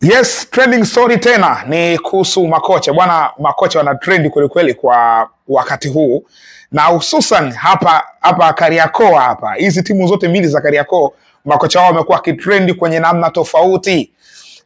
Yes, trending story tena ni kuhusu makocha. Bwana, makocha wana trend kweli kweli kwa wakati huu. Na hususan hapa Kariakoo hapa. Hizi timu zote mbili za Kariakoo, makocha wao wamekuwa kitrendi kwenye namna tofauti.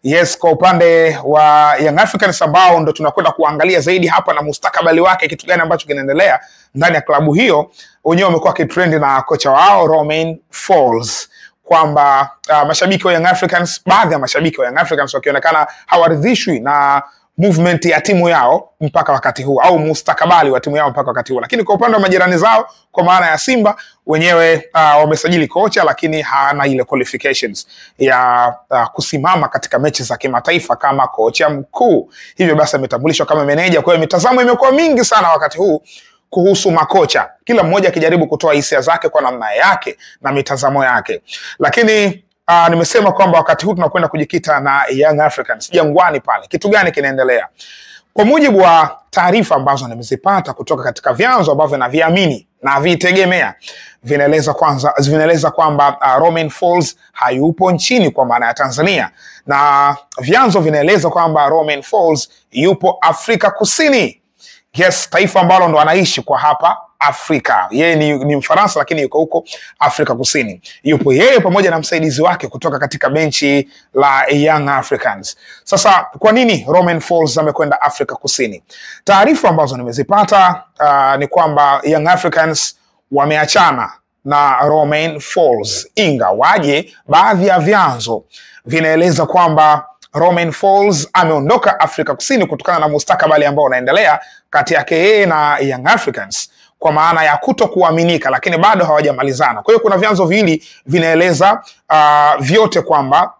Yes, kwa upande wa Young Africans ambao ndo tunakwenda kuangalia zaidi hapa na mustakabali wake, kitu gani ambacho kinaendelea ndani ya klabu hiyo, wenyewe wamekuwa kitrendi na kocha wao Romain Folz, kwamba mashabiki wa Young Africans, baadhi ya mashabiki wa Young Africans wakionekana hawaridhishwi na movement ya timu yao mpaka wakati huu, au mustakabali wa timu yao mpaka wakati huu. Lakini kwa upande wa majirani zao, kwa maana ya Simba, wenyewe wamesajili kocha lakini hana ile qualifications ya kusimama katika mechi za kimataifa kama kocha mkuu. Hivyo basi ametambulishwa kama meneja. Kwa hiyo mitazamo imekuwa mingi sana wakati huu kuhusu makocha, kila mmoja akijaribu kutoa hisia zake kwa namna yake na mitazamo yake. Lakini nimesema kwamba wakati huu tunakwenda kujikita na Young Africans Jangwani pale. Kitu gani kinaendelea? Kwa mujibu wa taarifa ambazo nimezipata kutoka katika vyanzo ambavyo naviamini na vitegemea, vinaeleza kwamba Romain Folz hayupo nchini kwa maana ya Tanzania, na vyanzo vinaeleza kwamba Romain Folz yupo Afrika Kusini. Yes, taifa ambalo ndo anaishi kwa hapa Afrika. Yeye ni Mfaransa lakini yuko huko Afrika Kusini. Yupo yeye pamoja na msaidizi wake kutoka katika benchi la Young Africans. Sasa kwa nini Romain Folz amekwenda Afrika Kusini? Taarifa ambazo nimezipata ni kwamba Young Africans wameachana na Romain Folz, ingawaje baadhi ya vyanzo vinaeleza kwamba Romain Folz ameondoka Afrika Kusini kutokana na mustakabali ambao unaendelea kati yake yeye na Young Africans, kwa maana ya kutokuaminika, lakini bado hawajamalizana. Kwa hiyo kuna vyanzo viwili vinaeleza vyote kwamba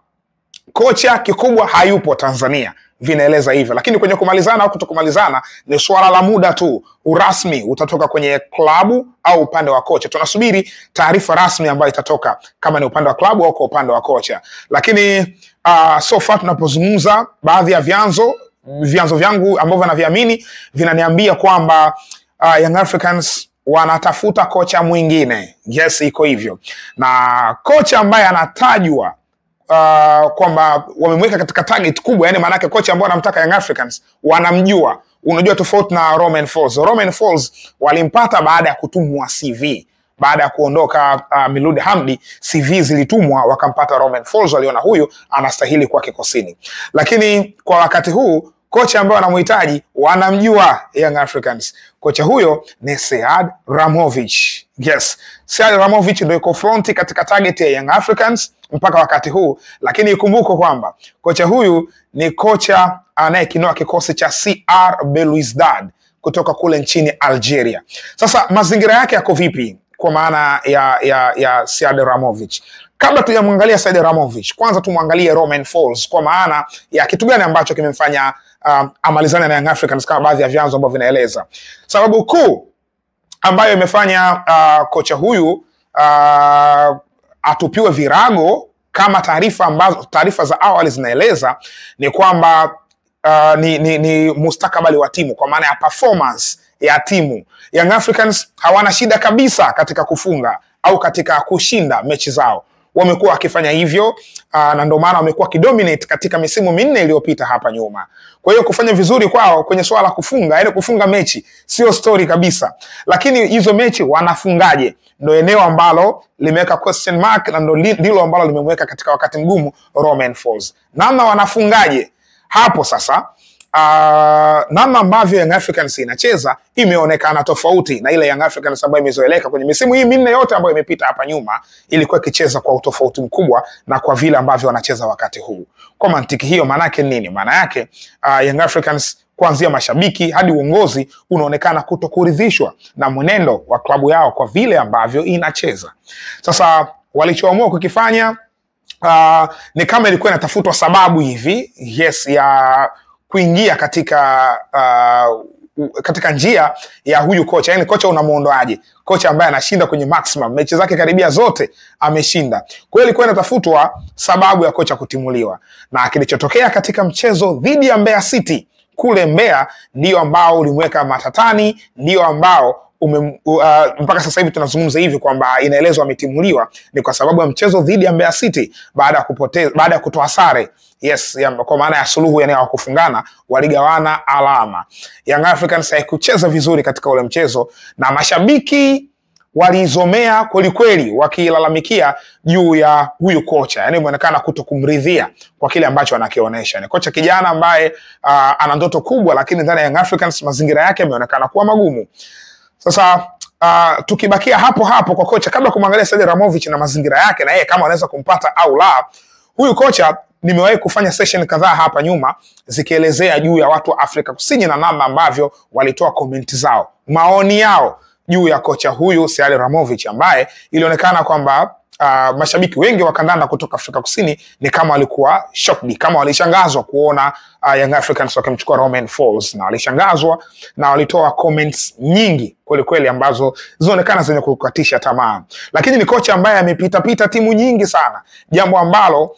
kocha kikubwa hayupo Tanzania, vinaeleza hivyo. Lakini kwenye kumalizana au kutokumalizana ni swala la muda tu. Urasmi utatoka kwenye klabu au upande wa kocha. Tunasubiri taarifa rasmi ambayo itatoka kama ni upande wa klabu au kwa upande wa kocha. Lakini so far tunapozungumza, baadhi ya vyanzo vyangu ambavyo naviamini vinaniambia kwamba Young Africans wanatafuta kocha mwingine. Yes, iko hivyo. Na kocha ambaye anatajwa kwamba wamemweka katika target kubwa, yani maana yake kocha ambaye anamtaka Young Africans wanamjua. Unajua tofauti na Romain Folz. Romain Folz walimpata baada ya kutumwa CV. Baada ya kuondoka Miloud Hamdi, CV zilitumwa wakampata Romain Folz, waliona huyu anastahili kwa kikosini. Lakini kwa wakati huu kocha ambaye wanamhitaji wanamjua Young Africans. Kocha huyo ni Sead Ramovic. Yes, Sead Ramovic ndio yuko fronti katika target ya Young Africans mpaka wakati huu. Lakini ikumbuke kwamba kocha huyu ni kocha anayekinoa kikosi cha CR Belouizdad kutoka kule nchini Algeria. Sasa mazingira yake yako vipi kwa maana ya Sead Ramovic? Kabla tujamwangalia Sead Ramovic, kwanza tumwangalie Romain Folz kwa maana ya kitu gani ambacho kimemfanya amalizane na Young Africans kama baadhi ya vyanzo ambavyo vinaeleza. Sababu kuu ambayo imefanya kocha huyu atupiwe virago kama taarifa za awali zinaeleza ni kwamba ni mustakabali wa timu, kwa maana ya performance ya timu. Young Africans hawana shida kabisa katika kufunga au katika kushinda mechi zao. Wamekuwa wakifanya hivyo na ndio maana wamekuwa kidominate katika misimu minne iliyopita hapa nyuma. Kwa hiyo kufanya vizuri kwao kwenye swala la kufunga, yani kufunga mechi sio story kabisa. Lakini hizo mechi wanafungaje? Ndio eneo ambalo limeweka question mark, na ndilo ambalo limemweka katika wakati mgumu Romain Folz. Namna wanafungaje? Hapo sasa namna ambavyo Young Africans inacheza imeonekana tofauti na ile Young Africans ambayo imezoeleka kwenye misimu hii minne yote ambayo imepita hapa nyuma. Ilikuwa ikicheza kwa utofauti mkubwa na kwa vile ambavyo wanacheza wakati huu. Kwa mantiki hiyo, maana yake nini? Maana yake Young Africans kuanzia mashabiki hadi uongozi unaonekana kutokuridhishwa na mwenendo wa klabu yao kwa vile ambavyo inacheza. Sasa walichoamua kukifanya ni kama ilikuwa inatafutwa sababu hivi, yes, ya kuingia katika njia ya huyu kocha. Yani kocha unamuondoaje? Kocha ambaye anashinda kwenye maximum, mechi zake karibia zote ameshinda. Kwa hiyo ilikuwa inatafutwa sababu ya kocha kutimuliwa. Na kilichotokea katika mchezo dhidi ya Mbeya City kule Mbeya ndio ambao ulimweka matatani, ndio ambao mpaka sasa hivi tunazungumza hivi kwamba inaelezwa ametimuliwa ni kwa sababu ya mchezo dhidi ya Mbeya City baada ya kutoa sare. Yes, kwa maana ya suluhu, yani hawakufungana, waligawana alama. Young Africans haikucheza vizuri katika ule mchezo na mashabiki walizomea kweli kweli wakilalamikia juu ya huyu kocha. Yani inaonekana kutokumridhia kwa kile ambacho anakionyesha. Ni kocha kijana ambaye ana ndoto kubwa, lakini ndani ya Young Africans mazingira yake yameonekana kuwa magumu. Sasa tukibakia hapo hapo kwa kocha, kabla kumwangalia Said Ramovic na mazingira yake na yeye kama anaweza kumpata au la, huyu kocha nimewahi kufanya session kadhaa hapa nyuma zikielezea juu ya watu wa Afrika Kusini na namna ambavyo walitoa comment zao, maoni yao juu ya kocha huyu Said Ramovic, ambaye ilionekana kwamba mashabiki wengi wa kandanda kutoka Afrika Kusini ni kama walikuwa shocked, kama walishangazwa kuona Young Africans wakimchukua Romain Folz, na walishangazwa na walitoa comments nyingi kweli kweli ambazo zinaonekana zenye kukatisha tamaa. Lakini ni kocha ambaye amepita timu nyingi sana, jambo ambalo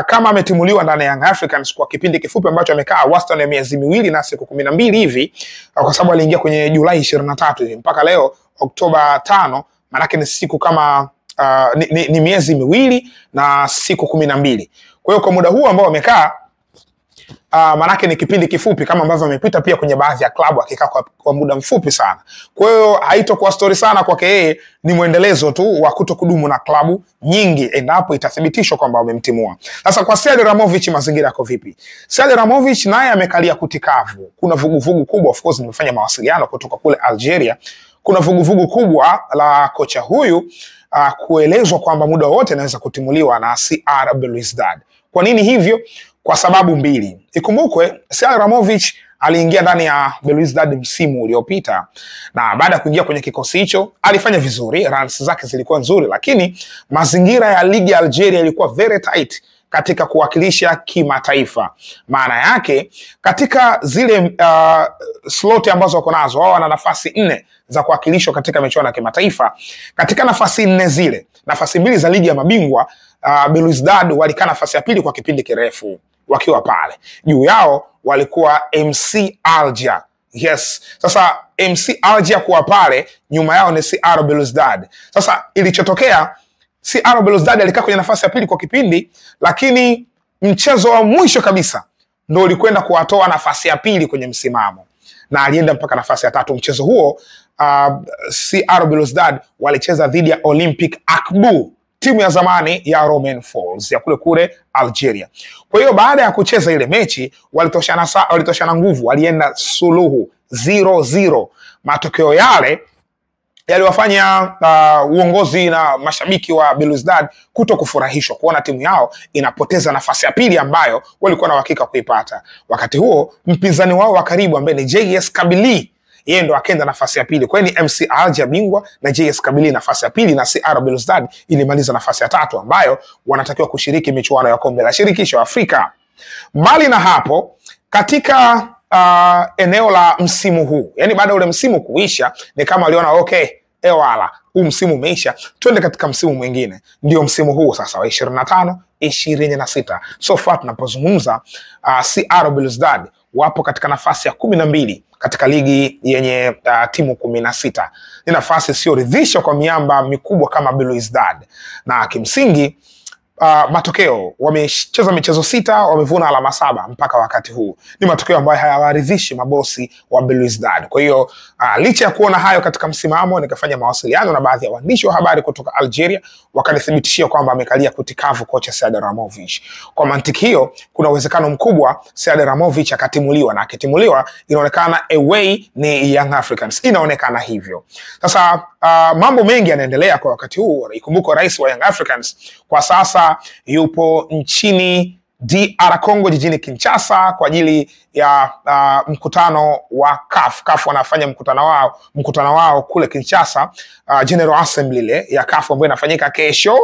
kama ametimuliwa ndani ya Young Africans kwa kipindi kifupi ambacho amekaa wastani ya miezi 2 na siku 12 hivi, kwa sababu aliingia kwenye Julai 23 hivi mpaka leo Oktoba 5, maana ni siku kama ni miezi 2 na siku 12. Kwa hiyo kwa muda huu ambao amekaa manake ni kipindi kifupi kama ambavyo amepita pia kwenye baadhi ya klabu akikaa kwa muda mfupi sana. Kwa hiyo haitokuwa story sana kwake yeye, ni mwendelezo tu wa kutokudumu na klabu nyingi endapo itathibitishwa kwamba wamemtimua. Sasa kwa Said Ramovic mazingira yako vipi? Said Ramovic naye amekalia kutikavu. Kuna vuguvugu kubwa, of course nimefanya mawasiliano kutoka kule Algeria. Kuna vuguvugu kubwa la kocha huyu kuelezwa kwamba muda wote anaweza kutimuliwa na CR Belouizdad. Kwa nini hivyo? Kwa sababu mbili. Ikumbukwe Said Ramovic aliingia ndani ya Belouizdad msimu uliopita, na baada ya kuingia kwenye kikosi hicho alifanya vizuri, runs zake zilikuwa nzuri, lakini mazingira ya ligi ya Algeria ilikuwa very tight katika kuwakilisha kimataifa. Maana yake katika zile slot ambazo wako nazo, wao wana nafasi 4 za kuwakilishwa katika michuano ya kimataifa. Katika nafasi 4 zile, nafasi 2 za ligi ya mabingwa, Belouizdad walikaa nafasi ya pili kwa kipindi kirefu wakiwa pale. Juu yao walikuwa MC Alger. Yes. Sasa MC Alger kuwa pale, nyuma yao ni CR Belouizdad. Sasa ilichotokea, CR Belouizdad alikaa kwenye nafasi ya pili kwa kipindi, lakini mchezo wa mwisho kabisa ndio ulikwenda kuwatoa nafasi ya pili kwenye msimamo, na alienda mpaka nafasi ya 3. Mchezo huo CR Belouizdad walicheza dhidi ya Olympique Akbou, timu ya zamani ya Romain Folz ya kule Algeria. Kwa hiyo baada ya kucheza ile mechi walitoshana nguvu, walienda suluhu 0-0. Matokeo yale yaliwafanya uongozi na mashabiki wa Belouizdad kuto kufurahishwa kuona timu yao inapoteza nafasi ya pili ambayo walikuwa na uhakika kuipata. Wakati huo mpinzani wao wa karibu ambaye ni JS Kabylie, yeye ndo akaenda nafasi ya pili. Kwa hiyo ni MC Alger bingwa na JS Kabylie nafasi ya pili, na CR Belouizdad ilimaliza nafasi ya 3 ambayo wanatakiwa kushiriki michuano ya kombe la shirikisho Afrika. Mbali na hapo, katika eneo la msimu huu, yani baada ule msimu kuisha, ni kama waliona okay, ewala huu msimu umeisha, twende katika msimu mwingine. Ndio msimu huu sasa wa 25-26. So far tunapozungumza, CR Belouizdad wapo katika nafasi ya 12 katika ligi yenye timu 16. Ni nafasi sio ridhisha kwa miamba mikubwa kama Belouizdad, na kimsingi matokeo, wamecheza michezo 6, wamevuna alama 7 mpaka wakati huu. Ni matokeo ambayo hayawaridhishi mabosi wa Belouizdad. Kwa hiyo licha ya kuona hayo katika msimamo, nikafanya mawasiliano na baadhi ya waandishi wa habari kutoka Algeria, wakanithibitishia kwamba amekalia kutikavu kocha Said Ramovic. Kwa mantiki hiyo, kuna uwezekano mkubwa Said Ramovic akatimuliwa, na akitimuliwa inaonekana away ni Young Africans, inaonekana hivyo. Sasa mambo mengi yanaendelea kwa wakati huu. Ikumbuko rais wa Young Africans kwa sasa yupo nchini DR Congo, jijini Kinshasa kwa ajili ya mkutano wa CAF. CAF wanafanya mkutano wao kule Kinshasa, General Assembly ile ya CAF ambayo inafanyika kesho.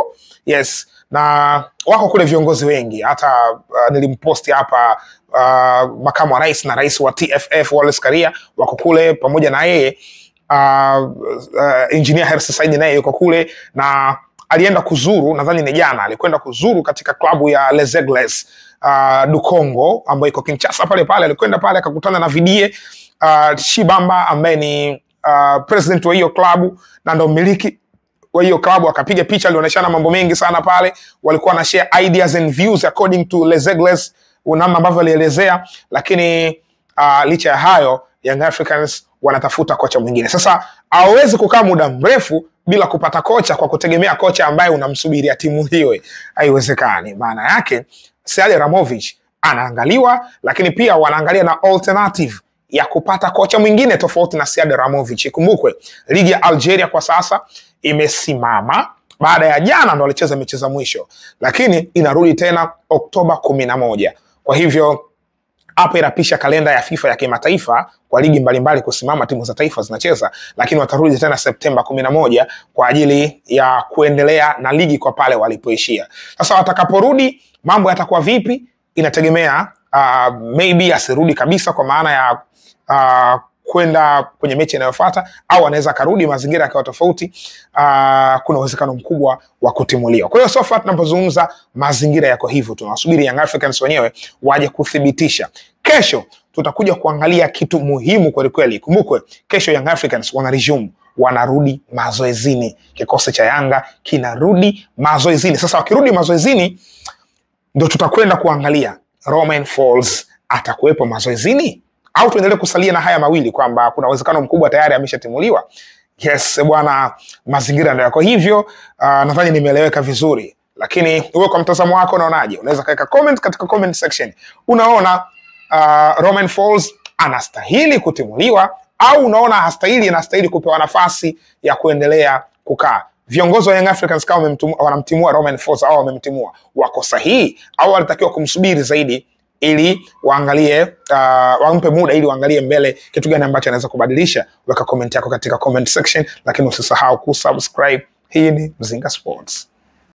Yes, na wako kule viongozi wengi. Hata nilimposti hapa makamu wa rais na rais wa TFF Wallace Karia wako kule pamoja na yeye. Engineer Hersi Said naye yuko kule, na alienda kuzuru, nadhani ni jana, alikwenda kuzuru katika klabu ya Les Aigles du Congo ambayo iko Kinshasa pale pale. Alikwenda pale akakutana na Vidie Shibamba ambaye ni president wa hiyo klabu na ndo mmiliki wa hiyo klabu. Akapiga picha, alionyeshana mambo mengi sana pale, walikuwa na share ideas and views according to Les Aigles, namna ambavyo alielezea. Lakini licha ya hayo, Young Africans wanatafuta kocha mwingine. Sasa hawezi kukaa muda mrefu bila kupata kocha kwa kutegemea kocha ambaye unamsubiria timu hiyo. Haiwezekani. Maana yake Sead Ramovic anaangaliwa, lakini pia wanaangalia na alternative ya kupata kocha mwingine tofauti na Sead Ramovic. Ikumbukwe ligi ya Algeria kwa sasa imesimama baada ya jana ndo alicheza mechi za mwisho, lakini inarudi tena Oktoba 11. Kwa hivyo hapa inapisha kalenda ya FIFA ya kimataifa kwa ligi mbalimbali kusimama, timu za taifa zinacheza, lakini watarudi tena Septemba 11 kwa ajili ya kuendelea na ligi kwa pale walipoishia. Sasa watakaporudi mambo yatakuwa vipi? Inategemea, maybe asirudi kabisa kwa maana ya kwenda kwenye mechi inayofuata, au anaweza karudi mazingira yakawa tofauti. Kuna uwezekano mkubwa wa kutimuliwa. Kwa hiyo so far tunapozungumza mazingira yako hivyo, tunawasubiri Young Africans wenyewe waje kuthibitisha. Kesho tutakuja kuangalia kitu muhimu kweli kweli. Kumbukwe kesho Young Africans wanarudi mazoezini. Kikosi cha Yanga kinarudi mazoezini. Sasa wakirudi mazoezini ndio tutakwenda kuangalia Romain Folz atakuwepo mazoezini au tuendelee kusalia na haya mawili kwamba kuna uwezekano mkubwa tayari ameshatimuliwa. Yes bwana, mazingira ndio yako hivyo. Nadhani nimeeleweka vizuri, lakini wewe kwa mtazamo wako unaonaje? Unaweza kaweka comment katika comment section. Unaona Romain Folz anastahili kutimuliwa au unaona hastahili, anastahili kupewa nafasi ya kuendelea kukaa? Viongozi wa Young Africans kama wanamtimua Romain Folz au wamemtimua, wako sahihi au walitakiwa kumsubiri zaidi ili waangalie, wampe muda ili waangalie mbele kitu gani ambacho anaweza kubadilisha? Weka comment yako katika comment section, lakini usisahau kusubscribe. Hii ni Mzinga Sports.